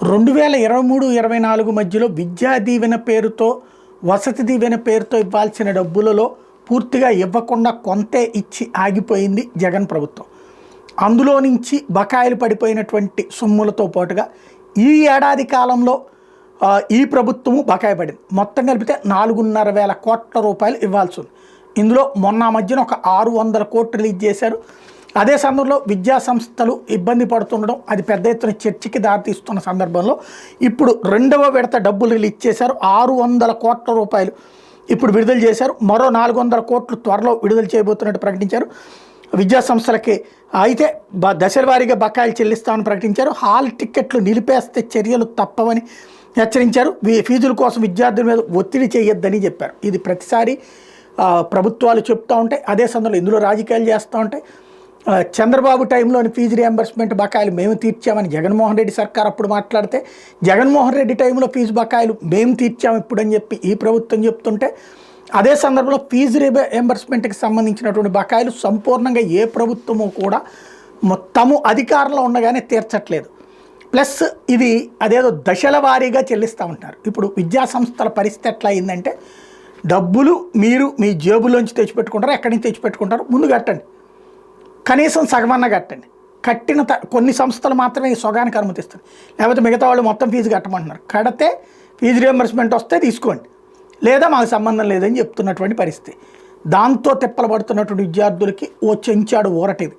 2023-24 మధ్యలో విద్యా దీవెన పేరుతో వసతి దీవెన పేరుతో ఇవ్వాల్సిన డబ్బులలో పూర్తిగా ఇవ్వకుండా కొంతే ఇచ్చి ఆగిపోయింది జగన్ ప్రభుత్వం. అందులో నుంచి బకాయిలు పడిపోయినటువంటి సొమ్ములతో పాటుగా ఈ ఏడాది కాలంలో ఈ ప్రభుత్వము బకాయి పడింది. మొత్తం కలిపితే 4,500,000 కోట్ల రూపాయలు ఇవ్వాల్సి ఉంది. ఇందులో మొన్న మధ్యన ఒక 600 కోట్లు రిలీజ్ చేశారు. అదే సమయంలో విద్యా సంస్థలు ఇబ్బంది పడుతుండడం అది పెద్ద ఎత్తున చర్చకి దారితీస్తున్న సందర్భంలో ఇప్పుడు రెండవ విడత డబ్బులు రిలీజ్ చేశారు. 600 కోట్ల రూపాయలు ఇప్పుడు విడుదల చేశారు. మరో 400 కోట్లు త్వరలో విడుదల చేయబోతున్నట్టు ప్రకటించారు. విద్యా సంస్థలకి అయితే దశల వారీగా బకాయిలు చెల్లిస్తామని ప్రకటించారు. హాల్ టిక్కెట్లు నిలిపేస్తే చర్యలు తప్పవని హెచ్చరించారు. ఫీజుల కోసం విద్యార్థుల మీద ఒత్తిడి చేయొద్దని చెప్పారు. ఇది ప్రతిసారి ప్రభుత్వాలు చెప్తూ ఉంటాయి. అదే సమయంలో ఇందులో రాజకీయాలు చేస్తూ ఉంటాయి. చంద్రబాబు టైంలోని ఫీజు రియంబర్స్మెంట్ బకాయిలు మేము తీర్చామని జగన్మోహన్ రెడ్డి సర్కార్ అప్పుడు మాట్లాడితే, జగన్మోహన్ రెడ్డి టైంలో ఫీజు బకాయిలు మేము తీర్చాము ఇప్పుడు అని చెప్పి ఈ ప్రభుత్వం చెప్తుంటే, అదే సందర్భంలో ఫీజు రియంబర్స్మెంట్కి సంబంధించినటువంటి బకాయిలు సంపూర్ణంగా ఏ ప్రభుత్వము కూడా మొత్తము అధికారంలో ఉండగానే తీర్చట్లేదు. ప్లస్ ఇది అదేదో దశల వారీగా చెల్లిస్తూ ఉంటారు. ఇప్పుడు విద్యా సంస్థల పరిస్థితి ఎట్లా అయిందంటే, డబ్బులు మీరు మీ జేబులోంచి తెచ్చిపెట్టుకుంటారు, ఎక్కడి నుంచి తెచ్చిపెట్టుకుంటారు, ముందు కట్టండి, కనీసం సగమన్న కట్టండి. కట్టిన కొన్ని సంస్థలు మాత్రమే ఈ సొగానికి అనుమతిస్తారు, లేకపోతే మిగతా వాళ్ళు మొత్తం ఫీజు కట్టమంటున్నారు. కడితే ఫీజు రియంబర్స్మెంట్ వస్తే తీసుకోండి, లేదా మాకు సంబంధం లేదని చెప్తున్నటువంటి పరిస్థితి. దాంతో తిప్పలు పడుతున్నటువంటి విద్యార్థులకి ఓ చెంచాడు ఊరటిది.